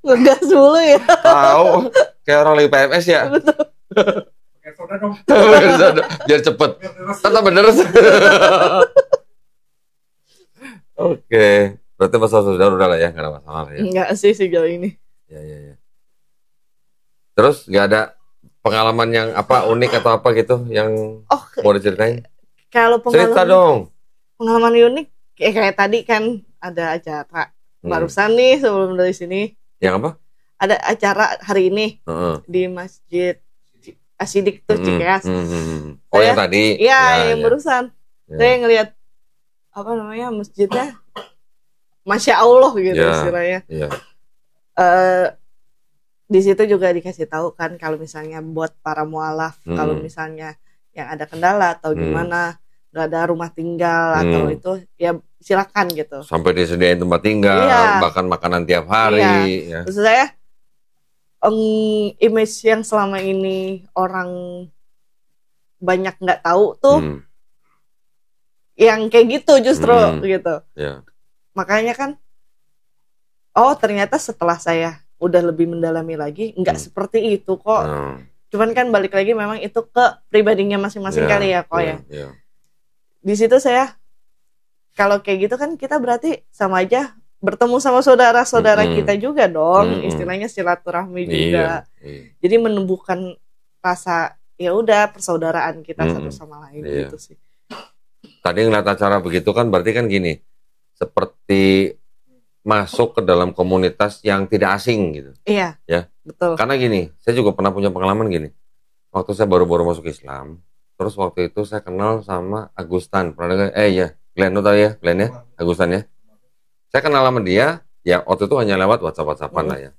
Ngegas dulu ya. Tahu, kayak orang lagi PMS ya. Pakai soda dong. Biar cepet. Biar deres. Tetap bener. Oke, berarti masalah saudara udah lah ya, nggak ada masalah ya. Enggak sih sejauh ini. Ya. Terus nggak ada pengalaman yang unik atau apa gitu yang mau diceritain? Kalau Cerita dong. Pengalaman unik kayak tadi kan ada acara barusan nih sebelum dari sini. Yang apa? Ada acara hari ini di Masjid Asidik tuh Cikeas. Oh, yang tadi? Iya, yang barusan. Ya. Saya ngelihat masjidnya, Masya Allah gitu istilahnya. Iya. Di situ juga dikasih tahu kan kalau misalnya buat para mualaf, kalau misalnya yang ada kendala atau gimana, nggak ada rumah tinggal atau itu, ya silakan gitu. Sampai disediain tempat tinggal, bahkan makanan tiap hari. Ya. Maksud saya, image yang selama ini orang banyak nggak tahu tuh, yang kayak gitu justru gitu. Yeah. Makanya kan, ternyata setelah saya udah lebih mendalami lagi, nggak seperti itu kok. Cuman kan balik lagi memang itu ke pribadinya masing-masing kali ya kok ya. Di situ saya, kalau kayak gitu kan kita berarti sama aja bertemu sama saudara-saudara kita juga dong, istilahnya silaturahmi juga. Jadi menumbuhkan rasa ya udah persaudaraan kita satu sama lain gitu sih. Tadi ngeliat acara begitu kan berarti kan gini, seperti masuk ke dalam komunitas yang tidak asing gitu. Iya. Ya. Betul. Karena gini, saya juga pernah punya pengalaman gini. Waktu saya baru-baru masuk Islam, terus waktu itu saya kenal sama Agustan. Pernah dengar? Ya, Glenn tahu ya, Glenn ya, Agustan ya. Saya kenal sama dia, ya waktu itu hanya lewat WhatsApp-WhatsAppan lah ya.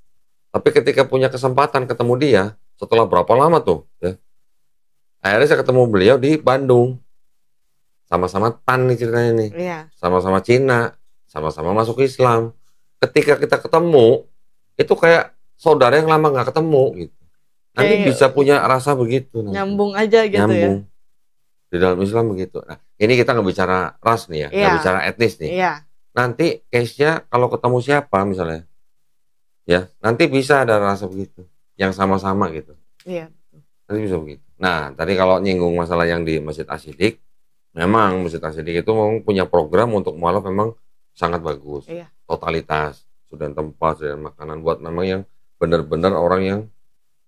Tapi ketika punya kesempatan ketemu dia, setelah berapa lama tuh, ya. Akhirnya saya ketemu beliau di Bandung. Sama-sama TAN nih ceritanya nih. Iya. Sama-sama Cina, sama-sama masuk Islam. Ketika kita ketemu, itu kayak saudara yang lama nggak ketemu gitu. Nanti bisa punya rasa begitu. Nyambung aja gitu nyambung. ya. Di dalam Islam begitu. Nah, ini kita nggak bicara ras nih ya, nggak bicara etnis nih. Iya. nanti case-nya kalau ketemu siapa misalnya, ya nanti bisa ada rasa begitu, yang sama-sama gitu. Iya. Nanti bisa begitu. Nah, tadi kalau nyinggung masalah yang di Masjid Asyidik, memang Masjid Asyidik itu memang punya program untuk mualaf memang sangat bagus. Iya. Totalitas, sudah tempat, sudah makanan buat memang yang benar-benar orang yang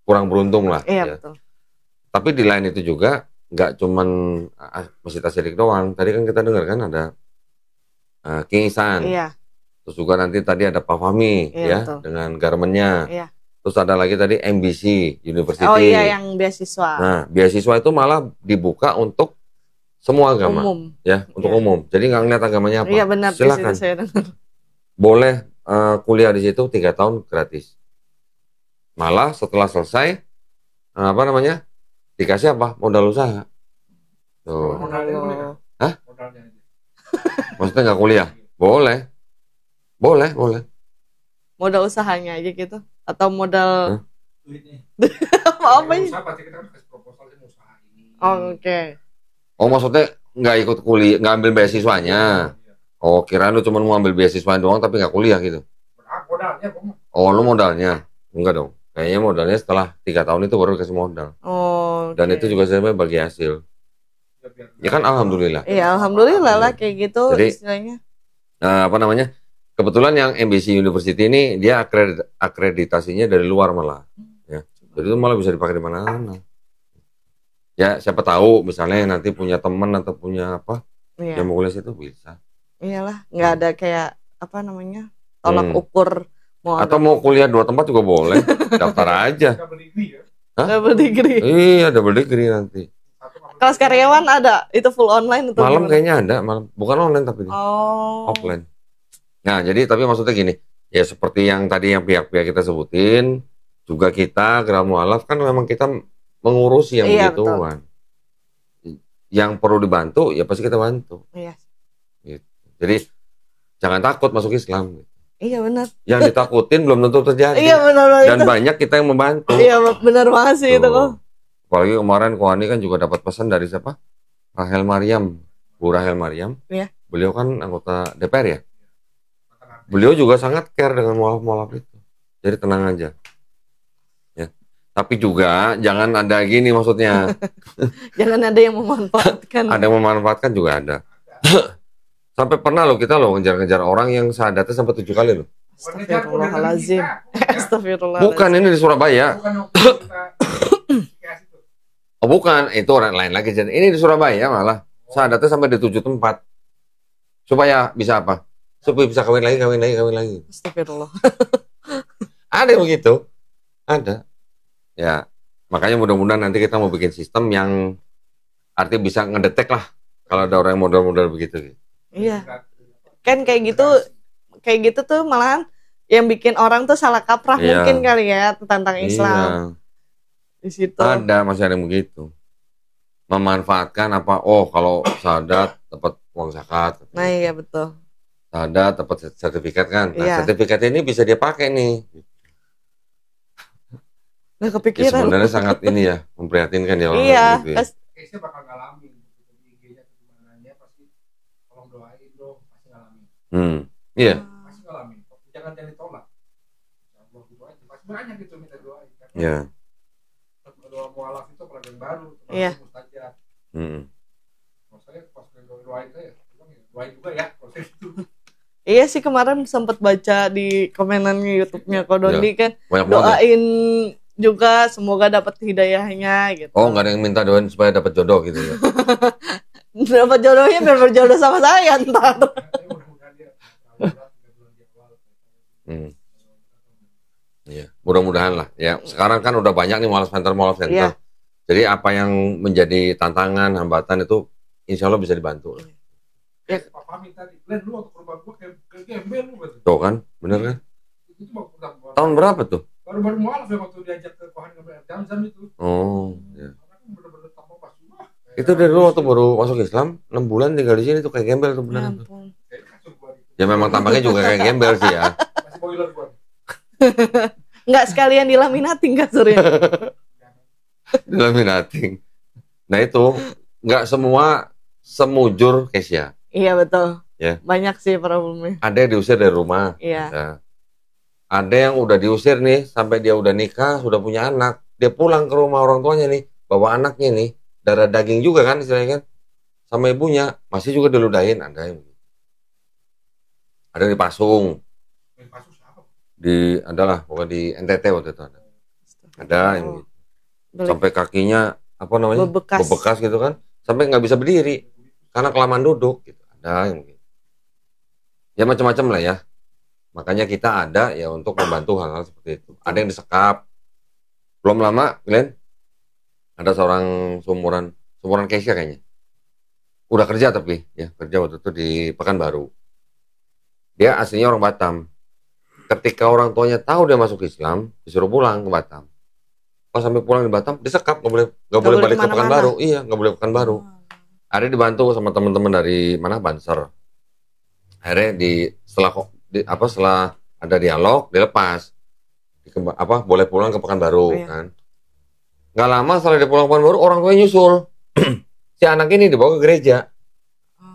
kurang beruntung lah. Iya, Ya. betul. Tapi di lain itu juga nggak cuman Masjid Asyidik doang. Tadi kan kita dengar kan ada King Ihsan. Iya. Terus juga nanti tadi ada Pak Fahmi Iya, ya betul. dengan garmennya. Iya. Terus ada lagi tadi MBC University. Oh iya, yang beasiswa. Nah, beasiswa itu malah dibuka untuk semua agama, Umum. ya, untuk Iya. umum. Jadi nggak ngeliat agamanya apa. Iya benar, di Silakan. situ saya dengar. Boleh kuliah di situ 3 tahun gratis. Malah setelah selesai, apa namanya, dikasih apa? Modal usaha. Tuh. Modalnya boleh kan? Hah? Modalnya aja. Maksudnya nggak kuliah? Boleh. Boleh, boleh. Modal usahanya aja gitu atau modal Duitnya. apa ya? Usaha pasti kita kan kasih proposal ini usaha ini. Oh, oke. Oh, maksudnya nggak ikut kuliah, nggak ambil beasiswanya. Iya. Oh, kirain lu cuma mau ambil beasiswa doang tapi nggak kuliah gitu. Modalnya kok. Oh, lu modalnya? Enggak dong. Kayaknya modalnya setelah 3 tahun itu baru kasih modal. Oh. Dan oke. itu juga sebenarnya bagi hasil. Ya kan alhamdulillah. Iya, alhamdulillah lah kayak gitu Jadi, istilahnya. Nah, apa namanya? Kebetulan yang MBC University ini dia akreditasinya dari luar malah. Ya. Jadi itu malah bisa dipakai di mana-mana. Ya, siapa tahu misalnya nanti punya teman atau punya apa Iya. yang mau kuliah situ bisa. Iyalah, nggak ada kayak apa namanya? Tolak ukur mau Atau mau kuliah 2 tempat juga boleh. Daftar aja. Double degree ya. double degree. Iya, double degree nanti. Kelas karyawan ada, itu full online atau Malam gimana? kayaknya ada, malam. Bukan online tapi ini. Oh. Offline. Nah, jadi tapi maksudnya gini, ya seperti yang tadi yang pihak-pihak kita sebutin, juga kita Gerak Mualaf kan memang kita mengurusi yang Iya, begituan. Yang perlu dibantu, ya pasti kita bantu. Iya. Gitu. Jadi jangan takut masuk Islam. Iya benar. Yang ditakutin belum tentu terjadi. Iya benar Dan itu. banyak kita yang membantu. Iya benar banget sih itu Tuh. kok. Apalagi kemarin Kohani kan juga dapat pesan dari siapa? Rahel Mariam, Bu Rahel Mariam. Iya. Beliau kan anggota DPR ya. Beliau juga sangat care dengan mualaf-mualaf itu. Jadi tenang aja. Ya. Tapi juga jangan ada gini maksudnya. Jangan ada yang memanfaatkan. Ada yang memanfaatkan juga ada. Sampai pernah loh kita loh ngejar-ngejar orang yang syahadatnya sampai 7 kali loh. Astagfirullahaladzim. Astagfirullahaladzim. Bukan, ini di Surabaya. Bukan waktu kita kasih tuh. Oh bukan, itu orang lain lagi. Ini di Surabaya malah. Syahadatnya sampai di 7 tempat. Supaya bisa apa? Supaya bisa kawin lagi. Astagfirullah. Ada yang begitu. Ada. Ya, makanya mudah-mudahan nanti kita mau bikin sistem yang artinya bisa ngedetek lah kalau ada orang yang modal-modal begitu. Iya. Kan kayak gitu tuh malahan yang bikin orang tuh salah kaprah Iya. mungkin kali ya tentang Islam Iya. di situ. Ada, masih ada yang begitu. Memanfaatkan apa? Oh, kalau syahadat dapat uang zakat. Nah iya betul. Syahadat dapat sertifikat kan. Nah, Iya. sertifikat ini bisa dia pakai nih. Nggak Ya, kepikiran. sebenarnya sangat ini ya, memprihatinkan ya orang Iya. gitu ya. Case-nya bakal ngalamin. Di IG-nya ke gimana pasti tolong doain dong, pasti ngalamin. Iya. Pasti ngalamin. Jangan ditolak. Allah gitu aja. Pasti banyak gitu minta doain. Karena Iya. doa mualaf itu apalagi yang baru. Iya. Mustajab. Maksudnya pas doain saya, doain juga ya proses itu. Iya sih kemarin sempat baca di komenan YouTube-nya Kodondi kan Banyak banget. Ya? doain juga semoga dapat hidayahnya gitu. Oh, nggak ada yang minta doain supaya dapat jodoh gitu ya. Dapat jodohnya biar berjodoh sama saya ntar. Mudah-mudahan dia 3 bulan di awal. Iya, mudah-mudahan lah. Ya, sekarang kan udah banyak nih mualaf center. Iya. Jadi apa yang menjadi tantangan, hambatan itu insya Allah bisa dibantu. Ya. Pak Fahmi tadi, Glenn lu waktu ke rumah gua kayak gembel lu gitu. Tuh kan, bener kan? Itu Tahun berapa tuh? baru mualaf ya waktu diajak ke Kohan ngambil air Zam-Zam itu. Oh, ya. Karena kan bener-bener tambah pas semua. Itu dari dulu waktu baru masuk Islam, 6 bulan tinggal di sini tuh kayak gembel tuh Ya bener tuh. ampun. Kayak kasur gua gitu. Ya memang tampaknya juga kayak gembel sih ya. Masih boiler gua. Nggak sekalian dilaminating kasurnya. Laminating. Nah itu nggak semua semujur Kesia. Iya betul. Ya. Banyak sih problemnya. Ada yang diusir dari rumah. Iya. Ada yang udah diusir nih sampai dia udah nikah, sudah punya anak, dia pulang ke rumah orang tuanya nih, bawa anaknya nih, darah daging juga kan istilahnya kan, sama ibunya masih juga diludahin. Ada yang dipasung. Adalah pokoknya di NTT waktu itu ada yang gitu. Sampai kakinya apa namanya bebekas gitu kan, sampai nggak bisa berdiri karena kelamaan duduk gitu. Ada yang gitu. Ya macam-macam lah ya, makanya kita ada ya untuk membantu hal-hal seperti itu. Ada yang disekap. Belum lama Glenn, ada seorang sumuran Keisha kayaknya, udah kerja tapi ya kerja waktu itu di Pekanbaru. Dia aslinya orang Batam. Ketika orang tuanya tahu dia masuk Islam, disuruh pulang ke Batam. Pas sampai pulang di Batam, disekap, nggak boleh balik ke Pekanbaru. Iya, nggak boleh Pekanbaru. Ada dibantu sama teman-teman dari mana Banser. Akhirnya setelah ada dialog, dilepas. Boleh pulang ke Pekanbaru kan. Nggak lama setelah dia pulang ke Pekanbaru, orang tuanya nyusul. Si anak ini dibawa ke gereja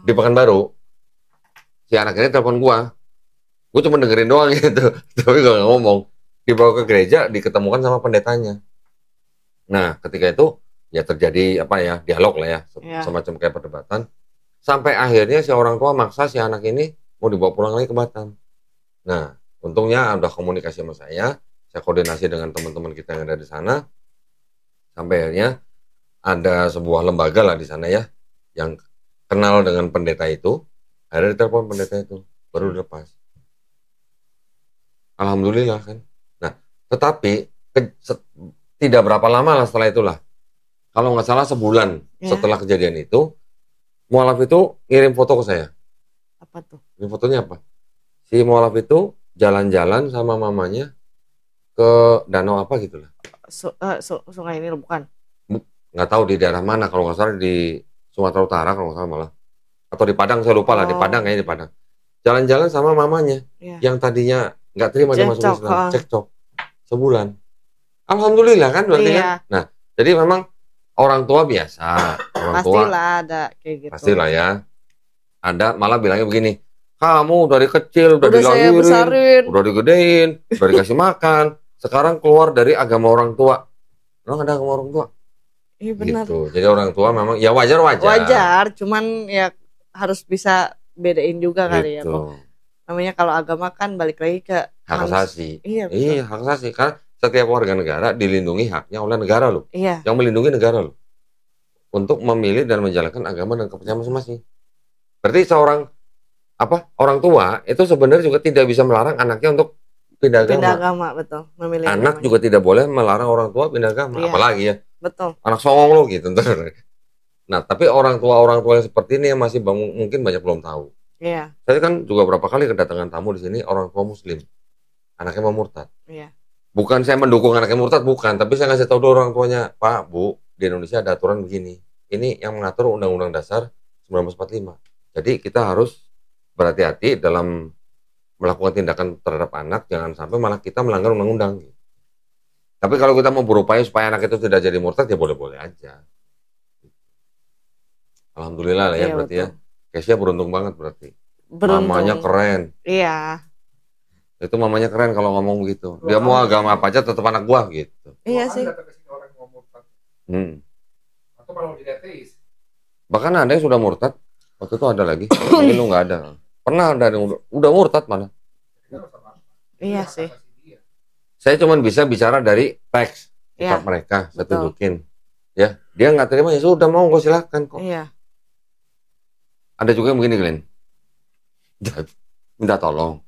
di Pekanbaru. Si anak ini telepon gue cuma dengerin doang gitu, tapi gue nggak ngomong. Dibawa ke gereja, diketemukan sama pendetanya. Nah, ketika itu ya terjadi dialog lah ya, semacam kayak perdebatan. Sampai akhirnya si orang tua maksa si anak ini mau dibawa pulang lagi ke Batam. Nah, untungnya udah komunikasi sama saya koordinasi dengan teman-teman kita yang ada di sana. Sampai akhirnya ada sebuah lembaga lah di sana ya, yang kenal dengan pendeta itu. Akhirnya ditelepon pendeta itu, baru dilepas. Alhamdulillah kan. Nah, tetapi tidak berapa lama lah setelah itulah. Kalau nggak salah sebulan setelah kejadian itu, mualaf itu ngirim foto ke saya. Apa tuh? Ini fotonya apa? Si mualaf itu jalan-jalan sama mamanya ke danau apa gitu lah. Sungai ini bukan? Nggak tahu di daerah mana. Kalau nggak salah di Sumatera Utara kalau nggak salah malah. Atau di Padang, saya lupa lah. Di Padang kayaknya di Padang. Jalan-jalan sama mamanya. Yang tadinya nggak terima dia masuk Islam, cekcok sebulan. Alhamdulillah kan berarti kan. Nah, jadi memang orang tua biasa, pastilah ada kayak gitu. Pastilah ya. Ada malah bilangnya begini, kamu dari kecil udah dilahirin, udah digedein, udah dikasih makan, sekarang keluar dari agama orang tua. Emang ada agama orang tua? Iya benar. Gitu. Jadi orang tua memang ya wajar. Wajar, cuman ya harus bisa bedain juga kali ya. Namanya kalau agama kan balik lagi ke hak asasi. Iya, hak asasi. Karena setiap warga negara dilindungi haknya oleh negara loh. Iya. Yang melindungi negara loh. Untuk memilih dan menjalankan agama dan kepercayaan masing-masing. Berarti orang tua itu sebenarnya juga tidak bisa melarang anaknya untuk pindah agama. Pindah agama, betul. Memilih anak juga tidak boleh melarang orang tua pindah agama. Iya. Apalagi ya. Betul. Anak songong lo gitu. Nah, tapi orang tua yang seperti ini yang masih mungkin banyak belum tahu. Iya. Saya kan juga berapa kali kedatangan tamu di sini orang tua Muslim, anaknya mau murtad. Iya. Bukan saya mendukung anaknya murtad, bukan. Tapi saya ngasih tahu dulu orang tuanya, Pak, Bu, di Indonesia ada aturan begini. Ini yang mengatur Undang-Undang Dasar 1945. Jadi kita harus berhati-hati dalam melakukan tindakan terhadap anak, jangan sampai malah kita melanggar undang-undang. Tapi kalau kita mau berupaya supaya anak itu tidak jadi murtad, ya boleh-boleh aja. Alhamdulillah lah ya, berarti betul. Ya. Keisha beruntung banget berarti. Mamanya keren. Iya. Itu mamanya keren kalau ngomong gitu. Dia mau agama apa aja tetap anak gua gitu. Iya sih. Atau kalau di ateis. Bahkan ada yang sudah murtad. Waktu itu ada lagi. Ini lu nggak ada. Pernah ada yang udah murtad malah. Iya sih. Saya cuma bisa bicara dari teks kitab mereka. Saya tunjukin. Ya, dia nggak terima ya sudah mau gue silakan kok. Iya. Ada juga yang begini Glenn, minta tolong.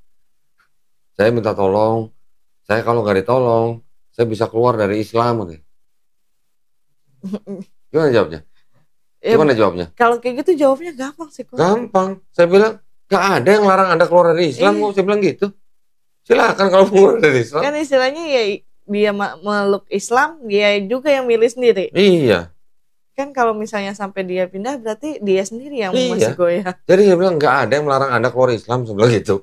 Saya minta tolong. Saya kalau nggak ditolong, saya bisa keluar dari Islam. Gimana jawabnya? Gimana jawabnya? Kalau kayak gitu jawabnya gampang sih. Gampang. Saya bilang nggak ada yang larang Anda keluar dari Islam. Saya bilang gitu. Silakan kalau keluar dari Islam. Kan istilahnya ya dia meluk Islam, dia juga yang milih sendiri. Iya. Kan kalau misalnya sampai dia pindah berarti dia sendiri yang masih goyah. Jadi dia bilang nggak ada yang melarang Anda keluar Islam sebelah gitu.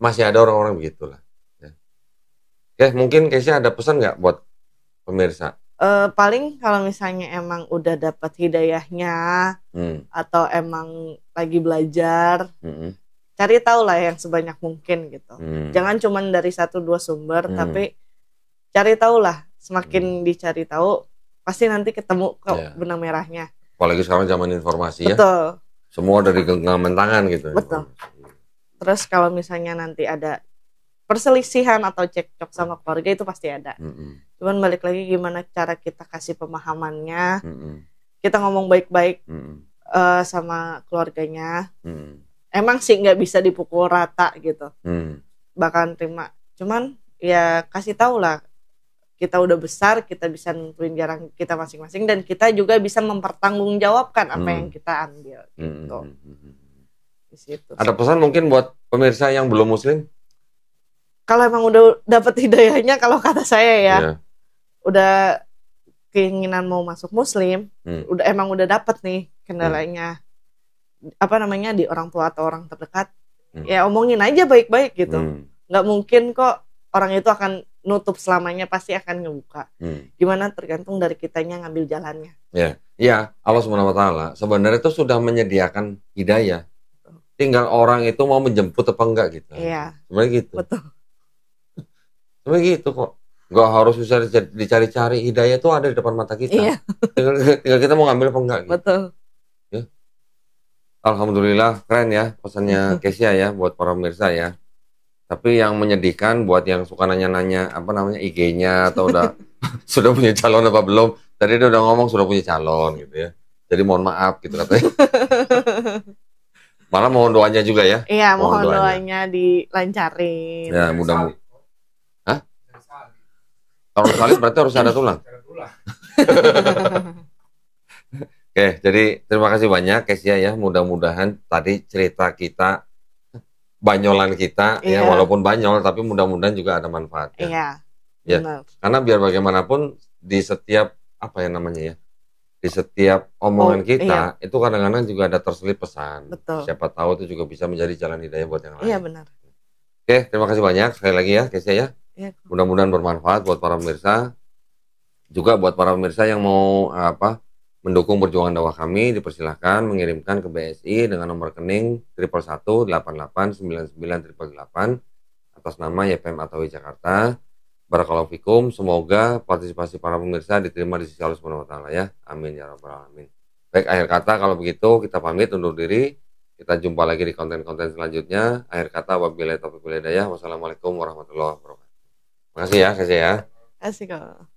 Masih ada orang-orang begitulah. Ya. Oke, mungkin Keisha ada pesan nggak buat pemirsa? Paling kalau misalnya emang udah dapat hidayahnya atau emang lagi belajar, cari tahu lah yang sebanyak mungkin gitu. Jangan cuman dari 1-2 sumber, tapi cari tahu lah. Semakin dicari tahu, pasti nanti ketemu kok benang merahnya. Apalagi sekarang zaman informasi. Betul. Ya. Semua dari genggaman tangan gitu. Betul. Terus kalau misalnya nanti ada perselisihan atau cekcok sama keluarga, itu pasti ada. Cuman balik lagi gimana cara kita kasih pemahamannya. Kita ngomong baik-baik sama keluarganya. Emang sih nggak bisa dipukul rata gitu. Bahkan terima. Cuman ya kasih tahu lah. Kita udah besar, kita bisa nentuin jalan kita masing-masing, dan kita juga bisa mempertanggungjawabkan apa yang kita ambil gitu. Di situ. Ada pesan mungkin buat pemirsa yang belum muslim? Kalau emang udah dapet hidayahnya, kalau kata saya ya, udah keinginan mau masuk muslim, emang udah dapet nih kendalanya, di orang tua atau orang terdekat, ya omongin aja baik-baik gitu. Nggak mungkin kok orang itu akan nutup selamanya, pasti akan ngebuka. Gimana tergantung dari kitanya ngambil jalannya. Ya, Allah SWT sebenarnya itu sudah menyediakan hidayah. Tinggal orang itu mau menjemput apa enggak gitu. Iya. Sebenarnya gitu. Betul. Sebenarnya gitu kok. Nggak harus bisa dicari-cari, hidayah itu ada di depan mata kita. Iya. tinggal kita mau ngambil apa enggak gitu. Betul. Ya. Alhamdulillah keren ya pesannya Kesia ya buat para pemirsa ya. Tapi yang menyedihkan buat yang suka nanya-nanya IG-nya atau udah sudah punya calon apa belum. Tadi dia udah ngomong sudah punya calon gitu ya. Jadi mohon maaf gitu katanya. Malah mohon doanya juga ya. Iya, mohon doanya dilancarin. Ya, mudah-mudahan. Hah? Kalau salib berarti harus ada tulang. Oke, jadi terima kasih banyak Kesia ya. Mudah-mudahan tadi cerita kita, banyolan kita ya, walaupun banyol tapi mudah-mudahan juga ada manfaatnya. Iya. Ya. Benar. Karena biar bagaimanapun di setiap di setiap omongan kita itu kadang-kadang juga ada terselip pesan. Betul. Siapa tahu itu juga bisa menjadi jalan hidayah buat yang lain. Iya, benar. Oke, terima kasih banyak sekali lagi ya Kesia ya. Mudah-mudahan bermanfaat buat para pemirsa. Juga buat para pemirsa yang mau mendukung perjuangan dakwah kami, dipersilahkan mengirimkan ke BSI dengan nomor rekening 111889988 atas nama YPM Atawi Jakarta. Barakallahu fikum, semoga partisipasi para pemirsa diterima di sisi Allah Subhanahu wa taala ya. Amin ya rabbal alamin. Baik, akhir kata kalau begitu kita pamit undur diri. Kita jumpa lagi di konten-konten selanjutnya. Akhir kata wabillahi taufiq wal hidayah. Wassalamualaikum warahmatullahi wabarakatuh. Makasih ya, Kesia ya. Asik kok.